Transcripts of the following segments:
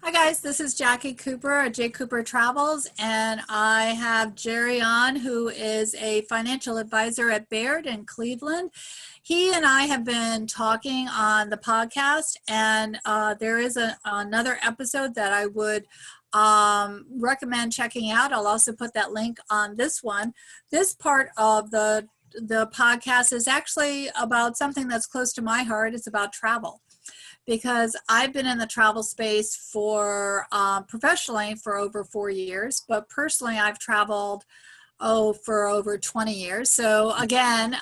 Hi guys, this is Jacqui Cooper at JCooperTravels, and I have Jerry on, who is a financial advisor at Baird in Cleveland. He and I have been talking on the podcast, and there is another episode that I would recommend checking out. I'll also put that link on this one. This part of the podcast is actually about something that's close to my heart. It's about travel, because I've been in the travel space for professionally for over 4 years, but personally I've traveled for over 20 years. So again,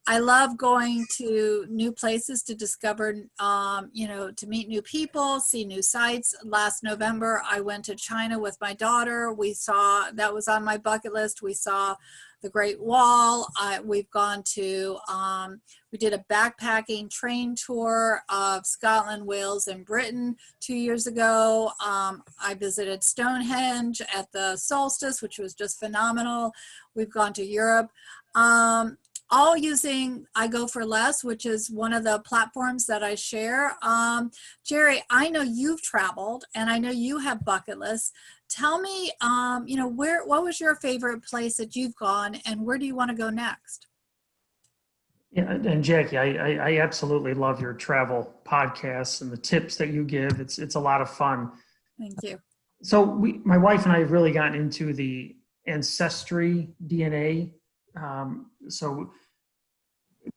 I love going to new places to discover, to meet new people, see new sites. Last November, I went to China with my daughter. That was on my bucket list. We saw the Great Wall. We've gone to, we did a backpacking train tour of Scotland, Wales, and Britain 2 years ago. I visited Stonehenge at the solstice, which was just phenomenal. We've gone to Europe. All using I Go for Less, which is one of the platforms that I share. Jerry, I know you've traveled and I know you have bucket lists. Tell me, what was your favorite place that you've gone and where do you want to go next? Yeah, and Jackie, I absolutely love your travel podcasts and the tips that you give. It's a lot of fun. Thank you. So my wife and I have really gotten into the ancestry DNA. So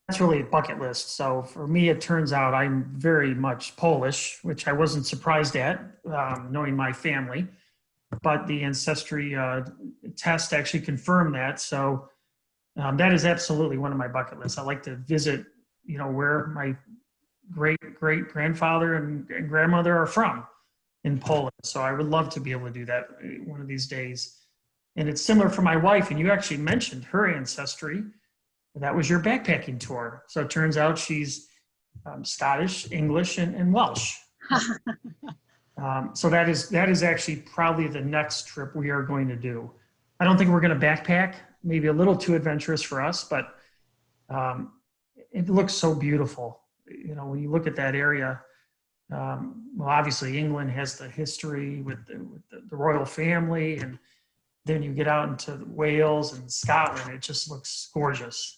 that's really a bucket list. So for me, it turns out I'm very much Polish, which I wasn't surprised at, knowing my family. But the ancestry test actually confirmed that. So that is absolutely one of my bucket lists. I like to visit, where my great grandfather and grandmother are from in Poland. So I would love to be able to do that one of these days. And it's similar for my wife. And you actually mentioned her ancestry. That was your backpacking tour. So it turns out she's Scottish, English, and Welsh. So that is actually probably the next trip we are going to do. I don't think we're going to backpack, maybe a little too adventurous for us, but it looks so beautiful. When you look at that area, well, obviously England has the history with the royal family, and then you get out into Wales and Scotland, it just looks gorgeous.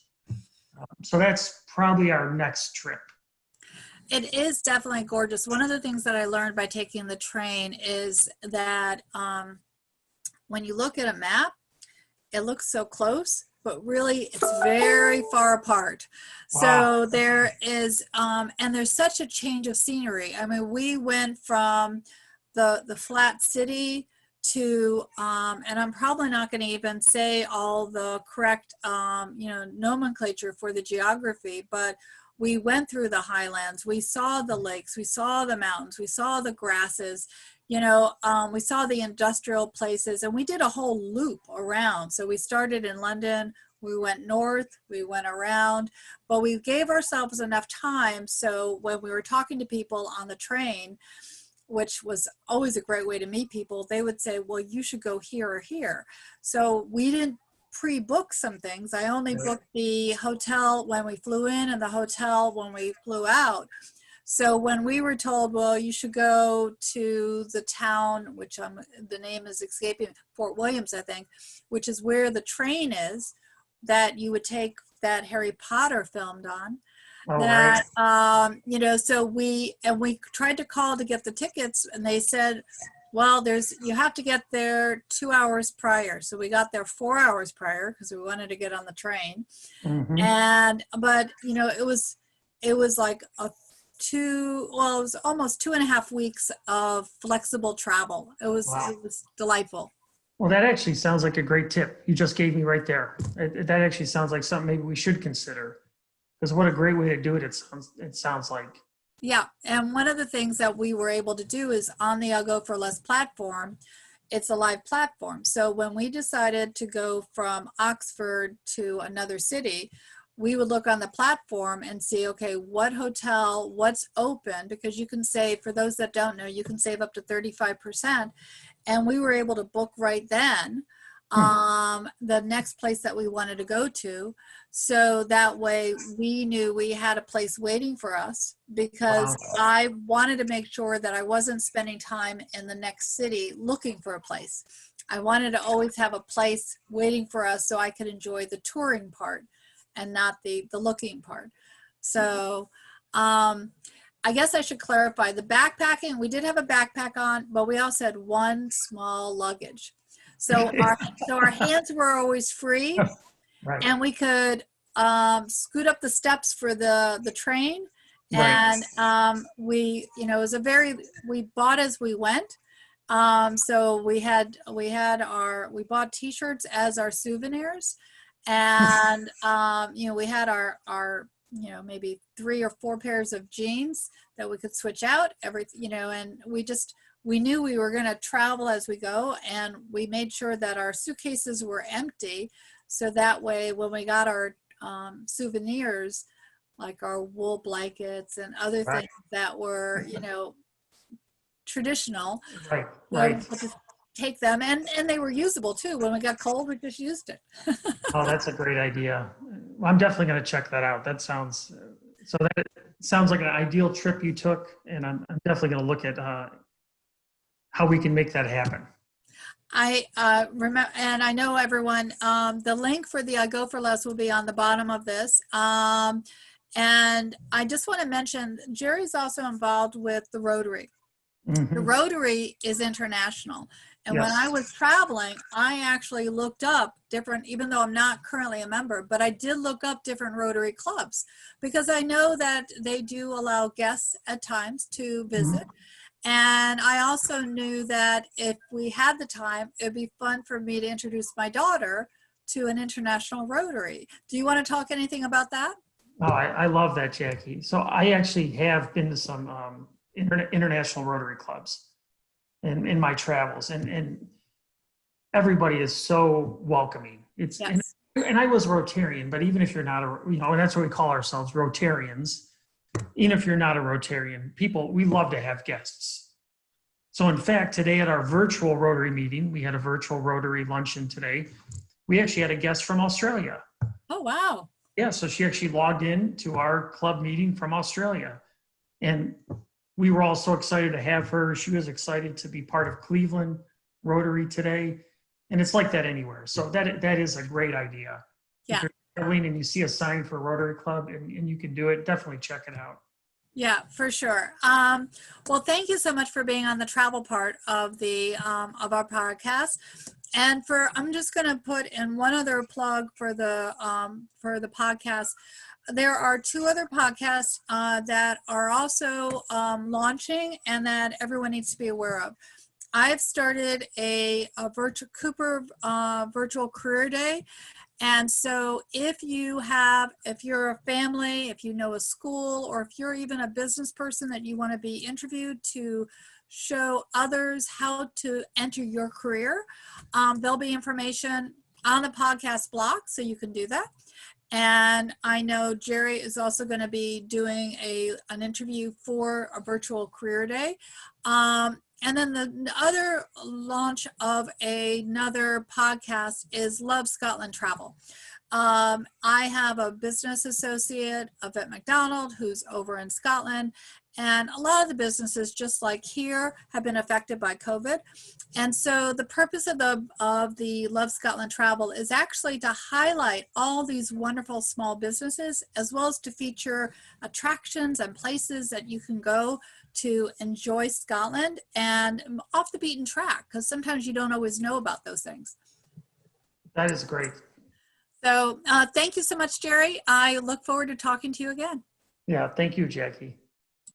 So that's probably our next trip. It is definitely gorgeous. One of the things that I learned by taking the train is that when you look at a map, it looks so close, but really it's very far apart. Wow. So there is, and there's such a change of scenery. I mean, we went from the flat city to, and I'm probably not going to even say all the correct, nomenclature for the geography, but we went through the highlands, we saw the lakes, we saw the mountains, we saw the grasses, we saw the industrial places, and we did a whole loop around. So we started in London, we went north, we went around, but we gave ourselves enough time. So when we were talking to people on the train, which was always a great way to meet people, they would say, well, you should go here or here. So we didn't pre-book some things. I only booked the hotel when we flew in and the hotel when we flew out. So when we were told, well, you should go to the town, which the name is escaping, Fort Williams, I think, which is where the train is that you would take that Harry Potter filmed on. Oh, That right. so we tried to call to get the tickets, and they said, well, you have to get there 2 hours prior. So we got there 4 hours prior because we wanted to get on the train. Mm-hmm. But it was like it was almost 2.5 weeks of flexible travel. Wow. It was delightful. Well, that actually sounds like a great tip you just gave me right there. That actually sounds like something maybe we should consider. Because what a great way to do it, it sounds like. Yeah, and one of the things that we were able to do is on the I'll Go for Less platform, it's a live platform. So when we decided to go from Oxford to another city, we would look on the platform and see, okay, what hotel, what's open, because you can save, for those that don't know, you can save up to 35%. And we were able to book right then. the next place that we wanted to go to. So that way we knew we had a place waiting for us, because Wow. I wanted to make sure that I wasn't spending time in the next city looking for a place. I wanted to always have a place waiting for us so I could enjoy the touring part and not the looking part. So I guess I should clarify the backpacking. We did have a backpack on, but we also had one small luggage. So our hands were always free, Right. and we could scoot up the steps for the train. Right. And we, it was we bought as we went. So we bought t-shirts as our souvenirs, and we had our maybe 3 or 4 pairs of jeans that we could switch out and we knew we were going to travel as we go, and we made sure that our suitcases were empty, so that way when we got our souvenirs, like our wool blankets and other Right. things that were traditional, Right. we Right. could just take them, and they were usable too. When we got cold, we just used it. Oh, that's a great idea. Well, I'm definitely going to check that out. That sounds like an ideal trip you took, and I'm definitely going to look at how we can make that happen. I remember, and I know everyone, the link for the Go for Less will be on the bottom of this. And I just want to mention, Jerry's also involved with the Rotary. Mm-hmm. The Rotary is international. And Yes. when I was traveling, I actually looked up different, even though I'm not currently a member, but I did look up different Rotary clubs, because I know that they do allow guests at times to visit. Mm-hmm. And I also knew that if we had the time, it'd be fun for me to introduce my daughter to an international Rotary. Do you want to talk anything about that? Oh, I love that, Jackie. So I actually have been to some international Rotary clubs in my travels, and everybody is so welcoming. It's yes. and I was Rotarian, but even if you're not and that's what we call ourselves, Rotarians. Even if you're not a Rotarian, we love to have guests. So in fact, today at our virtual Rotary meeting, we had a virtual Rotary luncheon today. We actually had a guest from Australia. Oh, wow. Yeah, so she actually logged in to our club meeting from Australia. And we were all so excited to have her. She was excited to be part of Cleveland Rotary today. And it's like that anywhere. So that is a great idea. Yeah. If you're traveling and you see a sign for a Rotary Club and you can do it, definitely check it out. Yeah, for sure. Well, thank you so much for being on the travel part of of our podcast. And I'm just going to put in one other plug for the podcast. There are 2 other podcasts that are also launching, and that everyone needs to be aware of. I've started a virtual Cooper virtual career day. And so if you're a family, if you know a school, or if you're even a business person that you want to be interviewed to show others how to enter your career, there'll be information on the podcast blog, so you can do that. And I know Jerry is also going to be doing an interview for a virtual career day. And then the other launch of another podcast is Love Scotland Travel. I have a business associate, Yvette McDonald, who's over in Scotland. And a lot of the businesses, just like here, have been affected by COVID. And so the purpose of the Love Scotland Travel is actually to highlight all these wonderful small businesses, as well as to feature attractions and places that you can go to enjoy Scotland and off the beaten track, because sometimes you don't always know about those things. That is great. So thank you so much, Jerry. I look forward to talking to you again. Yeah, thank you, Jackie.